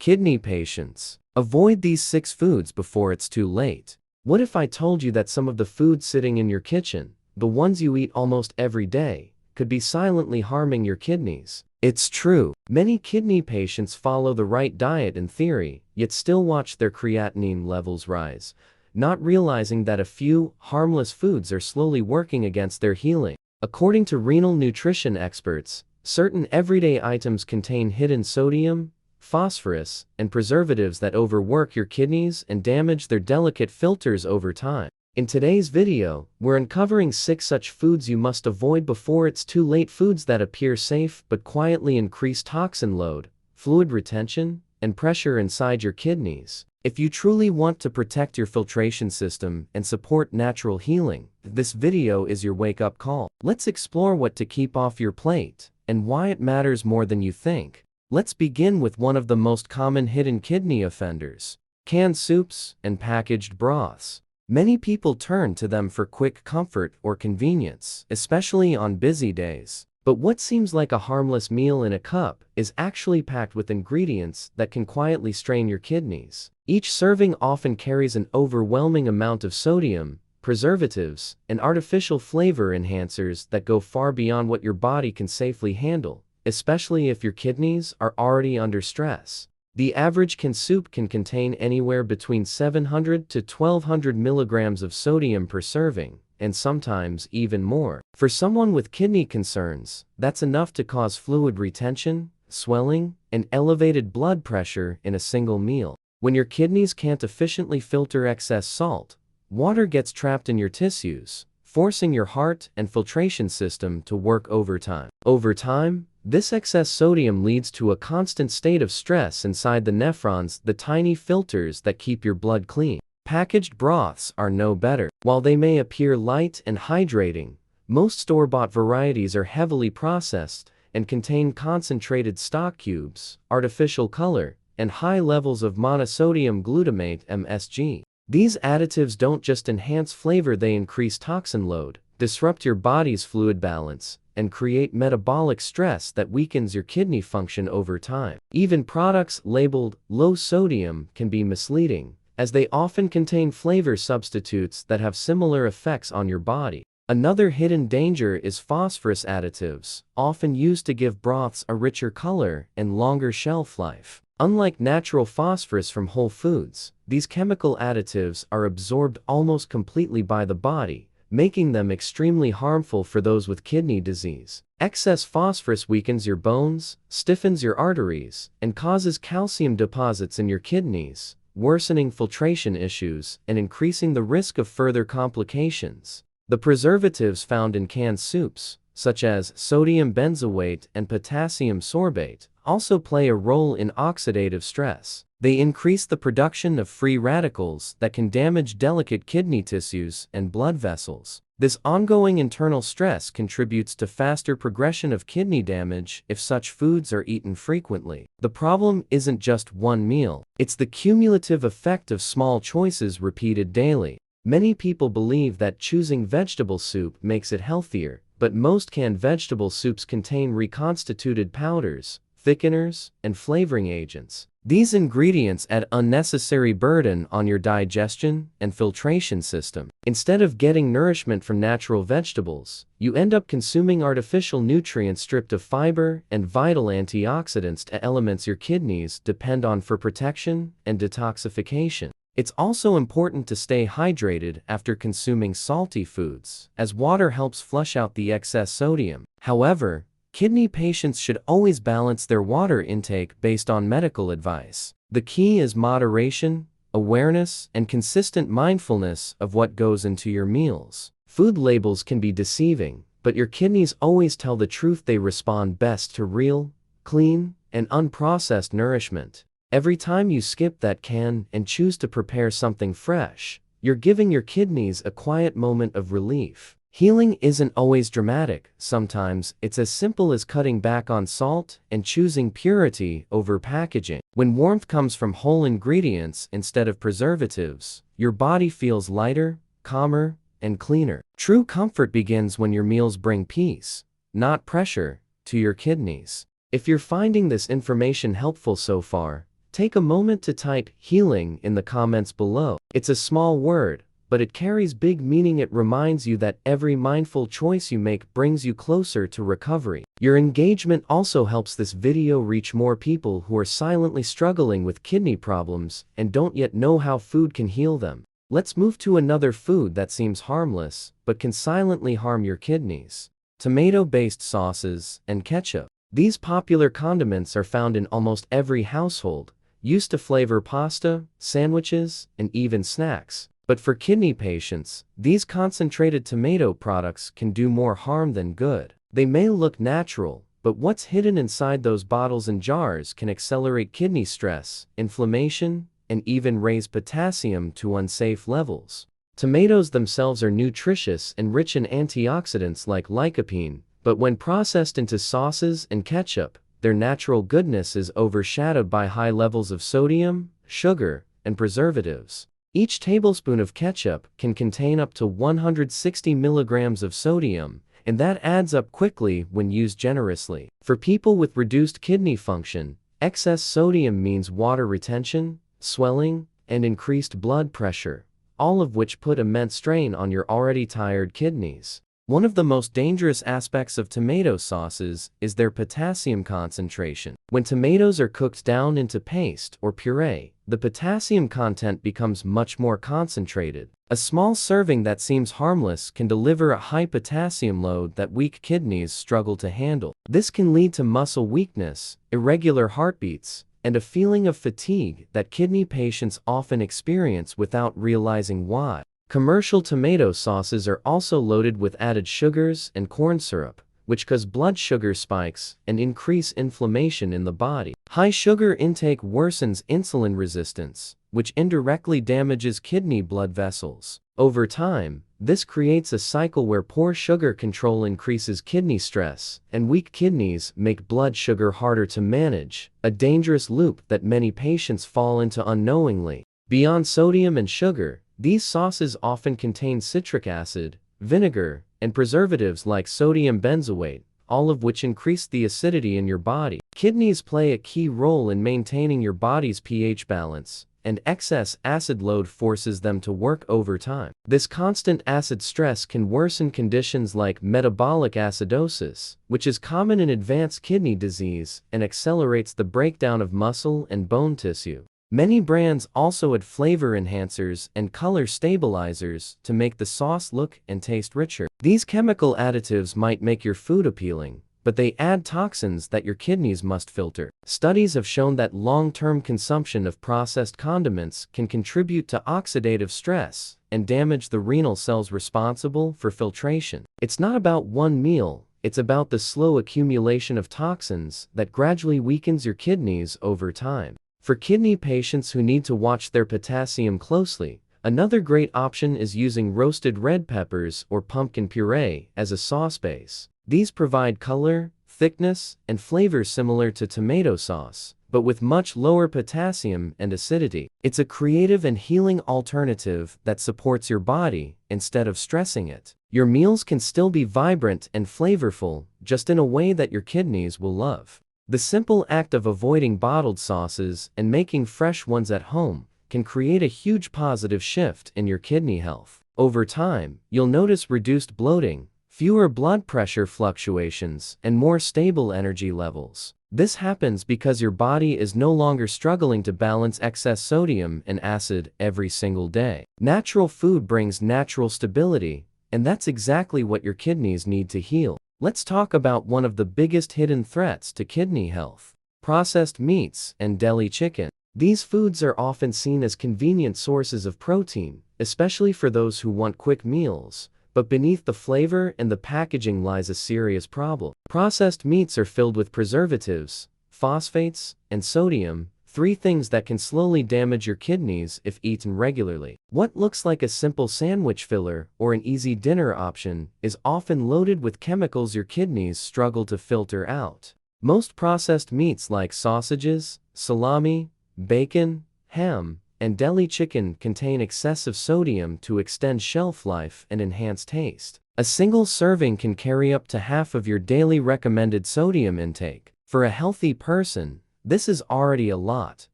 Kidney patients. Avoid these 6 foods before it's too late. What if I told you that some of the foods sitting in your kitchen, the ones you eat almost every day, could be silently harming your kidneys? It's true. Many kidney patients follow the right diet in theory, yet still watch their creatinine levels rise, not realizing that a few harmless foods are slowly working against their healing. According to renal nutrition experts, certain everyday items contain hidden sodium, phosphorus, and preservatives that overwork your kidneys and damage their delicate filters over time. In today's video, we're uncovering 6 such foods you must avoid before it's too late. Foods that appear safe but quietly increase toxin load, fluid retention, and pressure inside your kidneys. If you truly want to protect your filtration system and support natural healing, this video is your wake-up call. Let's explore what to keep off your plate and why it matters more than you think. Let's begin with one of the most common hidden kidney offenders: canned soups and packaged broths. Many people turn to them for quick comfort or convenience, especially on busy days. But what seems like a harmless meal in a cup is actually packed with ingredients that can quietly strain your kidneys. Each serving often carries an overwhelming amount of sodium, preservatives, and artificial flavor enhancers that go far beyond what your body can safely handle, especially if your kidneys are already under stress. The average canned soup can contain anywhere between 700 to 1200 milligrams of sodium per serving, and sometimes even more. For someone with kidney concerns, that's enough to cause fluid retention, swelling, and elevated blood pressure in a single meal. When your kidneys can't efficiently filter excess salt, water gets trapped in your tissues, forcing your heart and filtration system to work overtime. Over time, this excess sodium leads to a constant state of stress inside the nephrons, the tiny filters that keep your blood clean. Packaged broths are no better. While they may appear light and hydrating, most store-bought varieties are heavily processed and contain concentrated stock cubes, artificial color, and high levels of monosodium glutamate (MSG). These additives don't just enhance flavor, they increase toxin load, disrupt your body's fluid balance, and create metabolic stress that weakens your kidney function over time. Even products labeled low sodium can be misleading, as they often contain flavor substitutes that have similar effects on your body. Another hidden danger is phosphorus additives, often used to give broths a richer color and longer shelf life. Unlike natural phosphorus from whole foods, these chemical additives are absorbed almost completely by the body, making them extremely harmful for those with kidney disease. Excess phosphorus weakens your bones, stiffens your arteries, and causes calcium deposits in your kidneys, worsening filtration issues and increasing the risk of further complications. The preservatives found in canned soups, such as sodium benzoate and potassium sorbate, also play a role in oxidative stress. They increase the production of free radicals that can damage delicate kidney tissues and blood vessels. This ongoing internal stress contributes to faster progression of kidney damage if such foods are eaten frequently. The problem isn't just one meal, it's the cumulative effect of small choices repeated daily. Many people believe that choosing vegetable soup makes it healthier, but most canned vegetable soups contain reconstituted powders, thickeners, and flavoring agents. These ingredients add unnecessary burden on your digestion and filtration system. Instead of getting nourishment from natural vegetables, you end up consuming artificial nutrients stripped of fiber and vital antioxidants to elements your kidneys depend on for protection and detoxification. It's also important to stay hydrated after consuming salty foods, as water helps flush out the excess sodium. However, kidney patients should always balance their water intake based on medical advice. The key is moderation, awareness, and consistent mindfulness of what goes into your meals. Food labels can be deceiving, but your kidneys always tell the truth. They respond best to real, clean, and unprocessed nourishment. Every time you skip that can and choose to prepare something fresh, you're giving your kidneys a quiet moment of relief. Healing isn't always dramatic. Sometimes it's as simple as cutting back on salt and choosing purity over packaging. When warmth comes from whole ingredients instead of preservatives, your body feels lighter, calmer, and cleaner. True comfort begins when your meals bring peace, not pressure, to your kidneys. If you're finding this information helpful so far, Take a moment to type healing in the comments below. It's a small word, but it carries big meaning. It reminds you that every mindful choice you make brings you closer to recovery. Your engagement also helps this video reach more people who are silently struggling with kidney problems and don't yet know how food can heal them. Let's move to another food that seems harmless, but can silently harm your kidneys. Tomato-based sauces and ketchup. These popular condiments are found in almost every household, used to flavor pasta, sandwiches, and even snacks. But for kidney patients, these concentrated tomato products can do more harm than good. They may look natural, but what's hidden inside those bottles and jars can accelerate kidney stress, inflammation, and even raise potassium to unsafe levels. Tomatoes themselves are nutritious and rich in antioxidants like lycopene, but when processed into sauces and ketchup, their natural goodness is overshadowed by high levels of sodium, sugar, and preservatives. Each tablespoon of ketchup can contain up to 160 milligrams of sodium, and that adds up quickly when used generously. For people with reduced kidney function, excess sodium means water retention, swelling, and increased blood pressure, all of which put immense strain on your already tired kidneys. One of the most dangerous aspects of tomato sauces is their potassium concentration. When tomatoes are cooked down into paste or puree, the potassium content becomes much more concentrated. A small serving that seems harmless can deliver a high potassium load that weak kidneys struggle to handle. This can lead to muscle weakness, irregular heartbeats, and a feeling of fatigue that kidney patients often experience without realizing why. Commercial tomato sauces are also loaded with added sugars and corn syrup, which cause blood sugar spikes and increase inflammation in the body. High sugar intake worsens insulin resistance, which indirectly damages kidney blood vessels. Over time, this creates a cycle where poor sugar control increases kidney stress, and weak kidneys make blood sugar harder to manage, a dangerous loop that many patients fall into unknowingly. Beyond sodium and sugar, these sauces often contain citric acid, vinegar, and preservatives like sodium benzoate, all of which increase the acidity in your body. Kidneys play a key role in maintaining your body's pH balance, and excess acid load forces them to work overtime. This constant acid stress can worsen conditions like metabolic acidosis, which is common in advanced kidney disease and accelerates the breakdown of muscle and bone tissue. Many brands also add flavor enhancers and color stabilizers to make the sauce look and taste richer. These chemical additives might make your food appealing, but they add toxins that your kidneys must filter. Studies have shown that long-term consumption of processed condiments can contribute to oxidative stress and damage the renal cells responsible for filtration. It's not about one meal, it's about the slow accumulation of toxins that gradually weakens your kidneys over time. For kidney patients who need to watch their potassium closely, another great option is using roasted red peppers or pumpkin puree as a sauce base. These provide color, thickness, and flavor similar to tomato sauce, but with much lower potassium and acidity. It's a creative and healing alternative that supports your body instead of stressing it. Your meals can still be vibrant and flavorful, just in a way that your kidneys will love. The simple act of avoiding bottled sauces and making fresh ones at home can create a huge positive shift in your kidney health. Over time, you'll notice reduced bloating, fewer blood pressure fluctuations, and more stable energy levels. This happens because your body is no longer struggling to balance excess sodium and acid every single day. Natural food brings natural stability, and that's exactly what your kidneys need to heal. Let's talk about one of the biggest hidden threats to kidney health: processed meats and deli chicken. These foods are often seen as convenient sources of protein, especially for those who want quick meals, but beneath the flavor and the packaging lies a serious problem. Processed meats are filled with preservatives, phosphates, and sodium, three things that can slowly damage your kidneys if eaten regularly. What looks like a simple sandwich filler or an easy dinner option is often loaded with chemicals your kidneys struggle to filter out. Most processed meats like sausages, salami, bacon, ham, and deli chicken contain excessive sodium to extend shelf life and enhance taste. A single serving can carry up to half of your daily recommended sodium intake. For a healthy person, this is already a lot,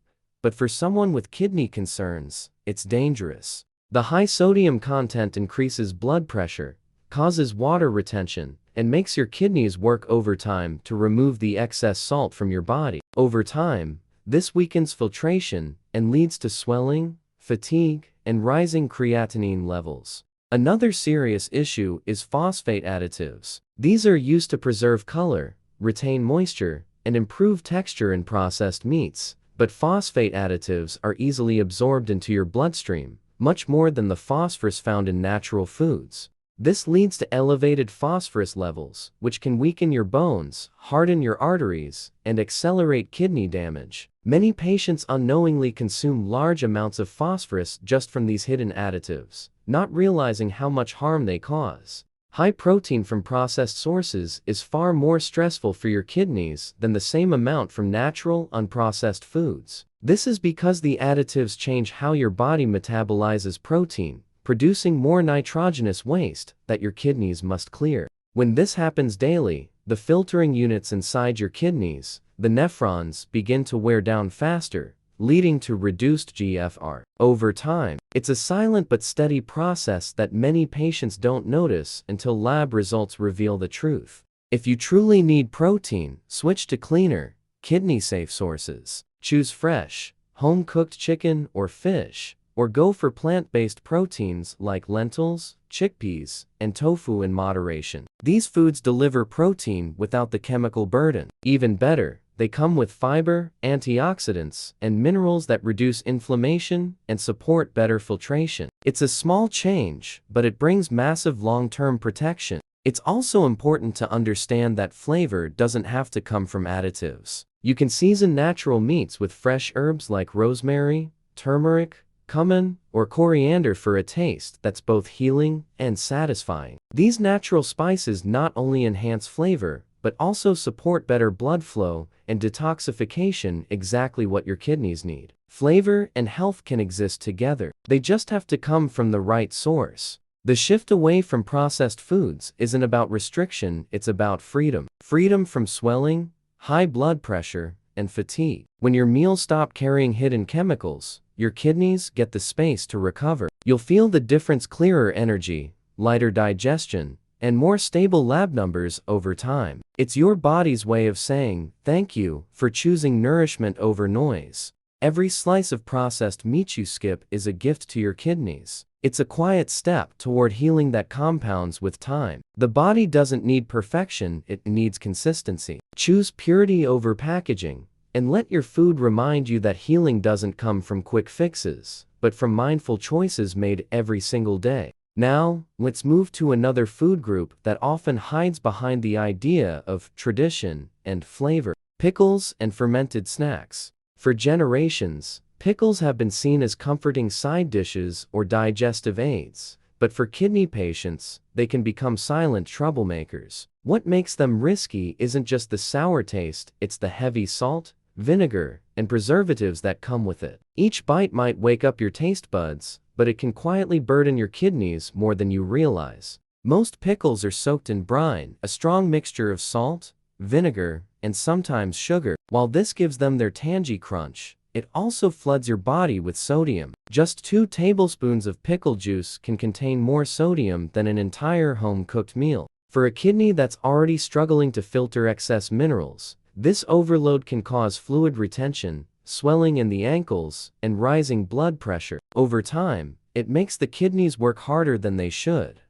but for someone with kidney concerns, it's dangerous. The high sodium content increases blood pressure, causes water retention, and makes your kidneys work overtime to remove the excess salt from your body. Over time, this weakens filtration and leads to swelling, fatigue, and rising creatinine levels. Another serious issue is phosphate additives. These are used to preserve color, retain moisture, and improve texture in processed meats, but phosphate additives are easily absorbed into your bloodstream, much more than the phosphorus found in natural foods. This leads to elevated phosphorus levels, which can weaken your bones, harden your arteries, and accelerate kidney damage. Many patients unknowingly consume large amounts of phosphorus just from these hidden additives, not realizing how much harm they cause. High protein from processed sources is far more stressful for your kidneys than the same amount from natural, unprocessed foods. This is because the additives change how your body metabolizes protein, producing more nitrogenous waste that your kidneys must clear. When this happens daily, the filtering units inside your kidneys, the nephrons, begin to wear down faster, leading to reduced GFR. Over time, it's a silent but steady process that many patients don't notice until lab results reveal the truth. If you truly need protein, switch to cleaner, kidney-safe sources. Choose fresh, home-cooked chicken or fish, or go for plant-based proteins like lentils, chickpeas, and tofu in moderation. These foods deliver protein without the chemical burden. Even better, they come with fiber, antioxidants, and minerals that reduce inflammation and support better filtration. It's a small change, but it brings massive long-term protection. It's also important to understand that flavor doesn't have to come from additives. You can season natural meats with fresh herbs like rosemary, turmeric, cumin, or coriander for a taste that's both healing and satisfying. These natural spices not only enhance flavor, but also support better blood flow and detoxification, exactly what your kidneys need. Flavor and health can exist together. They just have to come from the right source. The shift away from processed foods isn't about restriction, it's about freedom. Freedom from swelling, high blood pressure, and fatigue. When your meals stop carrying hidden chemicals, your kidneys get the space to recover. You'll feel the difference: clearer energy, lighter digestion, and more stable lab numbers over time. It's your body's way of saying, thank you for choosing nourishment over noise. Every slice of processed meat you skip is a gift to your kidneys. It's a quiet step toward healing that compounds with time. The body doesn't need perfection, it needs consistency. Choose purity over packaging, and let your food remind you that healing doesn't come from quick fixes, but from mindful choices made every single day. Now, let's move to another food group that often hides behind the idea of tradition and flavor: pickles and fermented snacks. For generations, pickles have been seen as comforting side dishes or digestive aids, but for kidney patients, they can become silent troublemakers. What makes them risky isn't just the sour taste, it's the heavy salt, vinegar, and preservatives that come with it. Each bite might wake up your taste buds, but it can quietly burden your kidneys more than you realize. Most pickles are soaked in brine, a strong mixture of salt, vinegar, and sometimes sugar. While this gives them their tangy crunch, it also floods your body with sodium. Just 2 tablespoons of pickle juice can contain more sodium than an entire home-cooked meal. For a kidney that's already struggling to filter excess minerals, this overload can cause fluid retention, swelling in the ankles, and rising blood pressure. Over time, it makes the kidneys work harder than they should,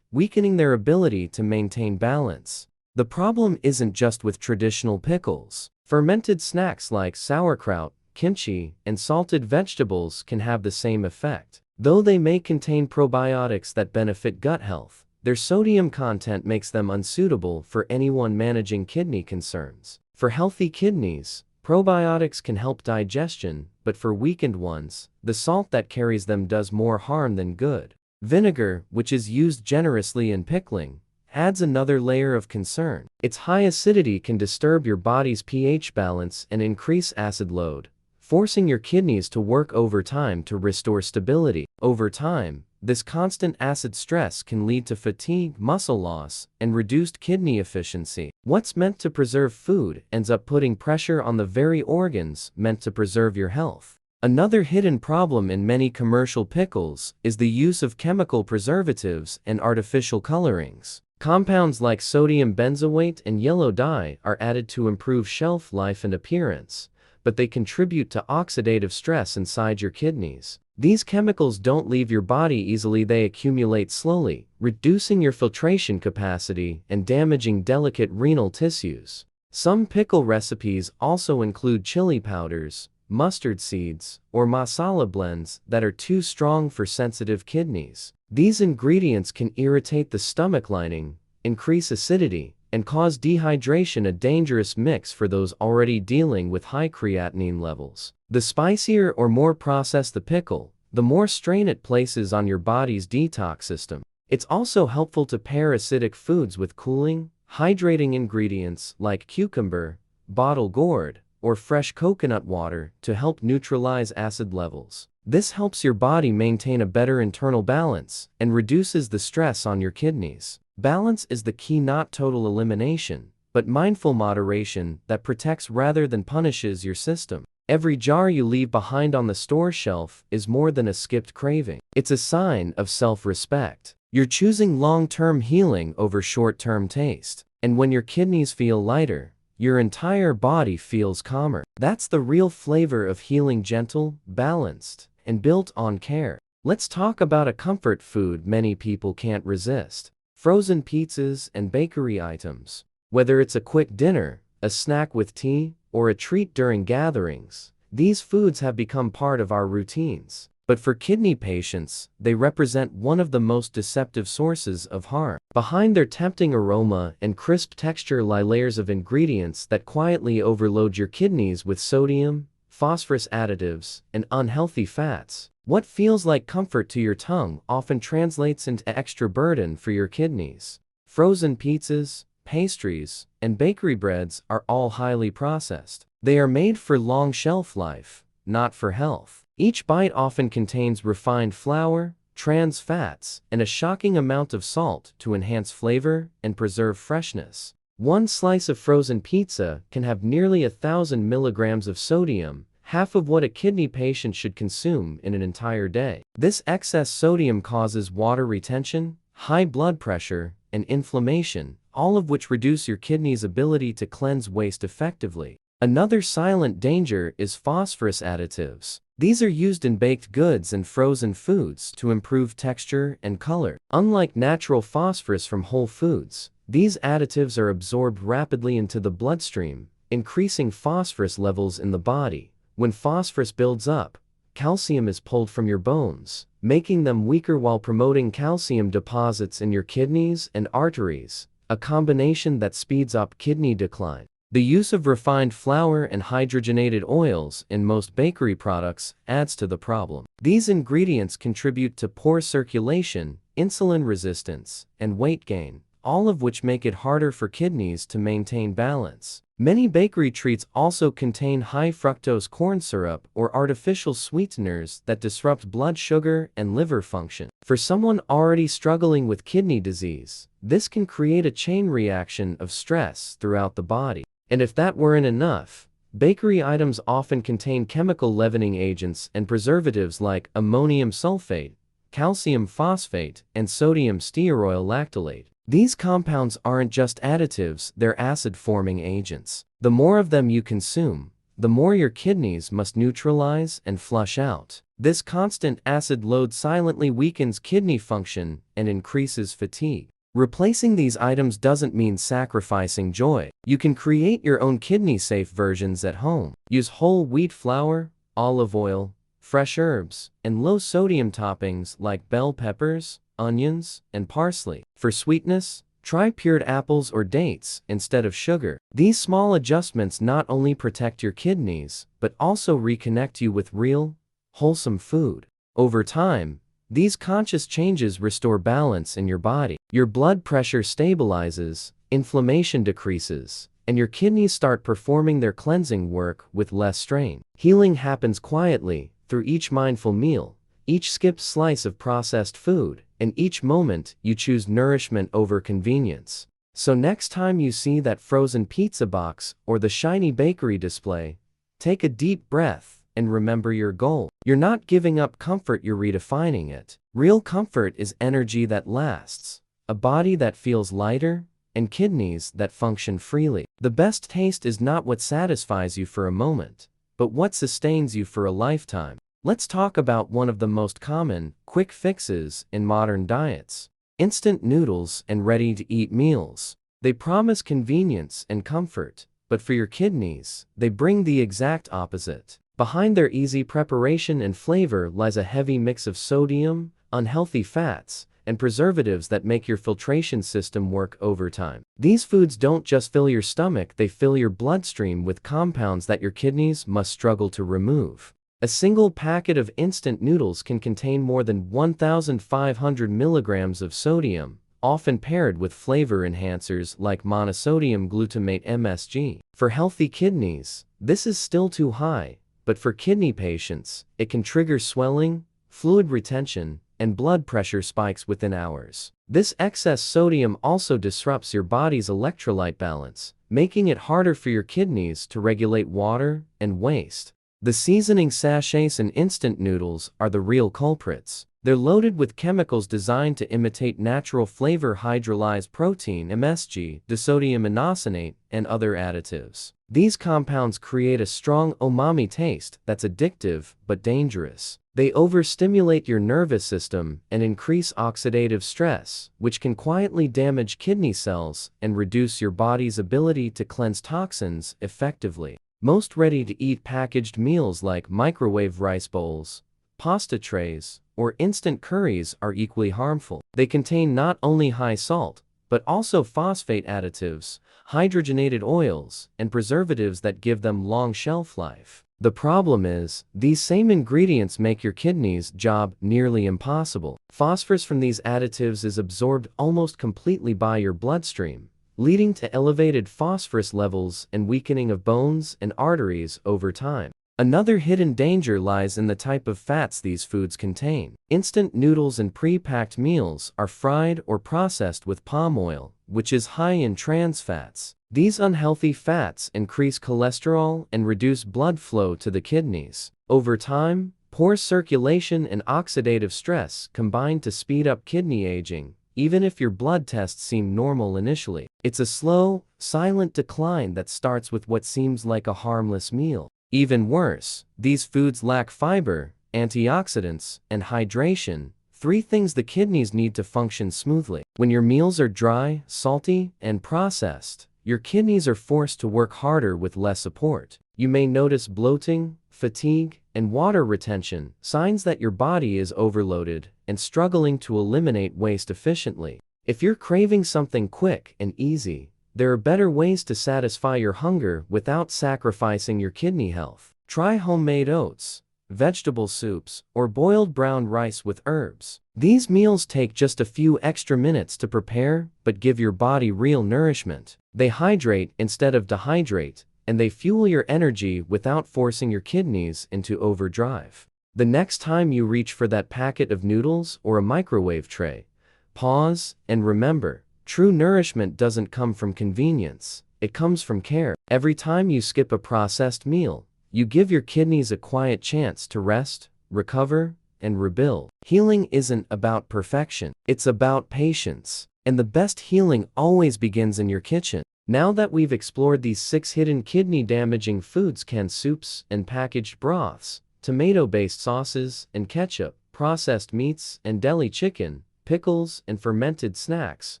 weakening their ability to maintain balance. The problem isn't just with traditional pickles. Fermented snacks like sauerkraut, kimchi, and salted vegetables can have the same effect. Though they may contain probiotics that benefit gut health, their sodium content makes them unsuitable for anyone managing kidney concerns. For healthy kidneys, probiotics can help digestion, but for weakened ones, the salt that carries them does more harm than good. Vinegar, which is used generously in pickling, adds another layer of concern. Its high acidity can disturb your body's pH balance and increase acid load, forcing your kidneys to work overtime to restore stability. Over time, this constant acid stress can lead to fatigue, muscle loss, and reduced kidney efficiency. What's meant to preserve food ends up putting pressure on the very organs meant to preserve your health. Another hidden problem in many commercial pickles is the use of chemical preservatives and artificial colorings. Compounds like sodium benzoate and yellow dye are added to improve shelf life and appearance, but they contribute to oxidative stress inside your kidneys. These chemicals don't leave your body easily, they accumulate slowly, reducing your filtration capacity and damaging delicate renal tissues. Some pickle recipes also include chili powders, mustard seeds, or masala blends that are too strong for sensitive kidneys. These ingredients can irritate the stomach lining, increase acidity, and cause dehydration, a dangerous mix for those already dealing with high creatinine levels. The spicier or more processed the pickle, the more strain it places on your body's detox system. It's also helpful to pair acidic foods with cooling, hydrating ingredients like cucumber, bottle gourd, or fresh coconut water to help neutralize acid levels. This helps your body maintain a better internal balance and reduces the stress on your kidneys. Balance is the key, not total elimination, but mindful moderation that protects rather than punishes your system. Every jar you leave behind on the store shelf is more than a skipped craving. It's a sign of self-respect. You're choosing long-term healing over short-term taste. And when your kidneys feel lighter, your entire body feels calmer. That's the real flavor of healing: gentle, balanced, and built on care. Let's talk about a comfort food many people can't resist: frozen pizzas and bakery items. Whether it's a quick dinner, a snack with tea, or a treat during gatherings, these foods have become part of our routines. But for kidney patients, they represent one of the most deceptive sources of harm. Behind their tempting aroma and crisp texture lie layers of ingredients that quietly overload your kidneys with sodium, phosphorus additives, and unhealthy fats. What feels like comfort to your tongue often translates into extra burden for your kidneys. Frozen pizzas, pastries, and bakery breads are all highly processed. They are made for long shelf life, not for health. Each bite often contains refined flour, trans fats, and a shocking amount of salt to enhance flavor and preserve freshness. One slice of frozen pizza can have nearly 1,000 milligrams of sodium, half of what a kidney patient should consume in an entire day. This excess sodium causes water retention, high blood pressure, and inflammation, all of which reduce your kidney's ability to cleanse waste effectively. Another silent danger is phosphorus additives. These are used in baked goods and frozen foods to improve texture and color. Unlike natural phosphorus from whole foods, these additives are absorbed rapidly into the bloodstream, increasing phosphorus levels in the body. When phosphorus builds up, calcium is pulled from your bones, making them weaker while promoting calcium deposits in your kidneys and arteries, a combination that speeds up kidney decline. The use of refined flour and hydrogenated oils in most bakery products adds to the problem. These ingredients contribute to poor circulation, insulin resistance, and weight gain, all of which make it harder for kidneys to maintain balance. Many bakery treats also contain high fructose corn syrup or artificial sweeteners that disrupt blood sugar and liver function. For someone already struggling with kidney disease, this can create a chain reaction of stress throughout the body. And if that weren't enough, bakery items often contain chemical leavening agents and preservatives like ammonium sulfate, calcium phosphate, and sodium stearoyl lactylate. These compounds aren't just additives, they're acid-forming agents. The more of them you consume, the more your kidneys must neutralize and flush out. This constant acid load silently weakens kidney function and increases fatigue. Replacing these items doesn't mean sacrificing joy. You can create your own kidney-safe versions at home. Use whole wheat flour, olive oil, fresh herbs, and low-sodium toppings like bell peppers, onions, and parsley. For sweetness, try pured apples or dates instead of sugar. These small adjustments not only protect your kidneys, but also reconnect you with real, wholesome food. Over time, these conscious changes restore balance in your body. Your blood pressure stabilizes, inflammation decreases, and your kidneys start performing their cleansing work with less strain. Healing happens quietly, through each mindful meal, each skipped slice of processed food, and each moment you choose nourishment over convenience. So next time you see that frozen pizza box or the shiny bakery display, take a deep breath and remember your goal. You're not giving up comfort, you're redefining it. Real comfort is energy that lasts, a body that feels lighter, and kidneys that function freely. The best taste is not what satisfies you for a moment, but what sustains you for a lifetime. Let's talk about one of the most common, quick fixes in modern diets: instant noodles and ready-to-eat meals. They promise convenience and comfort, but for your kidneys, they bring the exact opposite. Behind their easy preparation and flavor lies a heavy mix of sodium, unhealthy fats, and preservatives that make your filtration system work overtime. These foods don't just fill your stomach, they fill your bloodstream with compounds that your kidneys must struggle to remove. A single packet of instant noodles can contain more than 1,500 milligrams of sodium, often paired with flavor enhancers like monosodium glutamate (MSG). For healthy kidneys, this is still too high, but for kidney patients, it can trigger swelling, fluid retention, and blood pressure spikes within hours. This excess sodium also disrupts your body's electrolyte balance, making it harder for your kidneys to regulate water and waste. The seasoning sachets in instant noodles are the real culprits. They're loaded with chemicals designed to imitate natural flavor: hydrolyzed protein (MSG), disodium inosonate, and other additives. These compounds create a strong umami taste that's addictive but dangerous. They overstimulate your nervous system and increase oxidative stress, which can quietly damage kidney cells and reduce your body's ability to cleanse toxins effectively. Most ready-to-eat packaged meals like microwave rice bowls, pasta trays, or instant curries are equally harmful. They contain not only high salt, but also phosphate additives, hydrogenated oils, and preservatives that give them long shelf life. The problem is, these same ingredients make your kidneys' job nearly impossible. Phosphorus from these additives is absorbed almost completely by your bloodstream, leading to elevated phosphorus levels and weakening of bones and arteries over time. Another hidden danger lies in the type of fats these foods contain. Instant noodles and pre-packed meals are fried or processed with palm oil, which is high in trans fats. These unhealthy fats increase cholesterol and reduce blood flow to the kidneys. Over time, poor circulation and oxidative stress combine to speed up kidney aging, even if your blood tests seem normal initially. It's a slow, silent decline that starts with what seems like a harmless meal. Even worse, these foods lack fiber, antioxidants, and hydration, three things the kidneys need to function smoothly. When your meals are dry, salty, and processed, your kidneys are forced to work harder with less support. You may notice bloating, fatigue, and water retention, signs that your body is overloaded and struggling to eliminate waste efficiently. If you're craving something quick and easy, there are better ways to satisfy your hunger without sacrificing your kidney health. Try homemade oats, vegetable soups, or boiled brown rice with herbs. These meals take just a few extra minutes to prepare, but give your body real nourishment. They hydrate instead of dehydrate, and they fuel your energy without forcing your kidneys into overdrive. The next time you reach for that packet of noodles or a microwave tray, pause and remember, true nourishment doesn't come from convenience, it comes from care. Every time you skip a processed meal, you give your kidneys a quiet chance to rest, recover, and rebuild. Healing isn't about perfection, it's about patience. And the best healing always begins in your kitchen. Now that we've explored these 6 hidden kidney-damaging foods: canned soups and packaged broths, tomato-based sauces and ketchup, processed meats and deli chicken, pickles and fermented snacks,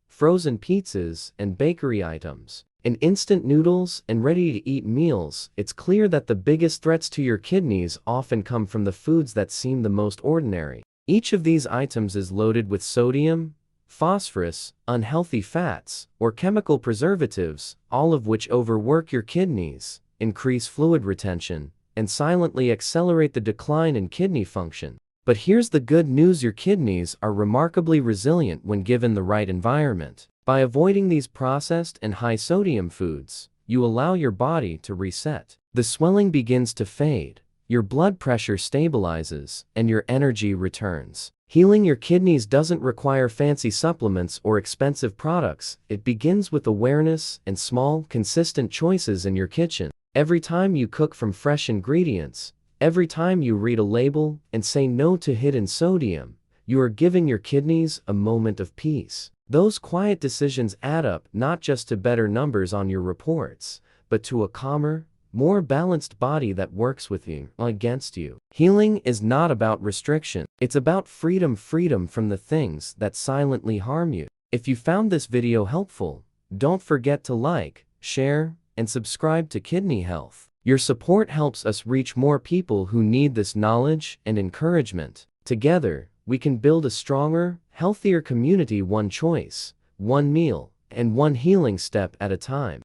frozen pizzas and bakery items, and instant noodles and ready-to-eat meals, it's clear that the biggest threats to your kidneys often come from the foods that seem the most ordinary. Each of these items is loaded with sodium, phosphorus, unhealthy fats, or chemical preservatives, all of which overwork your kidneys, increase fluid retention, and silently accelerate the decline in kidney function. But here's the good news: your kidneys are remarkably resilient when given the right environment. By avoiding these processed and high-sodium foods, you allow your body to reset. The swelling begins to fade, your blood pressure stabilizes, and your energy returns. Healing your kidneys doesn't require fancy supplements or expensive products. It begins with awareness and small, consistent choices in your kitchen. Every time you cook from fresh ingredients, Every time you read a label and say no to hidden sodium, you are giving your kidneys a moment of peace. Those quiet decisions add up not just to better numbers on your reports, but to a calmer, more balanced body that works with you, against you. Healing is not about restriction. It's about freedom from the things that silently harm you. If you found this video helpful, don't forget to like, share, and subscribe to Kidney Health. Your support helps us reach more people who need this knowledge and encouragement. Together, we can build a stronger, healthier community, one choice, one meal, and one healing step at a time.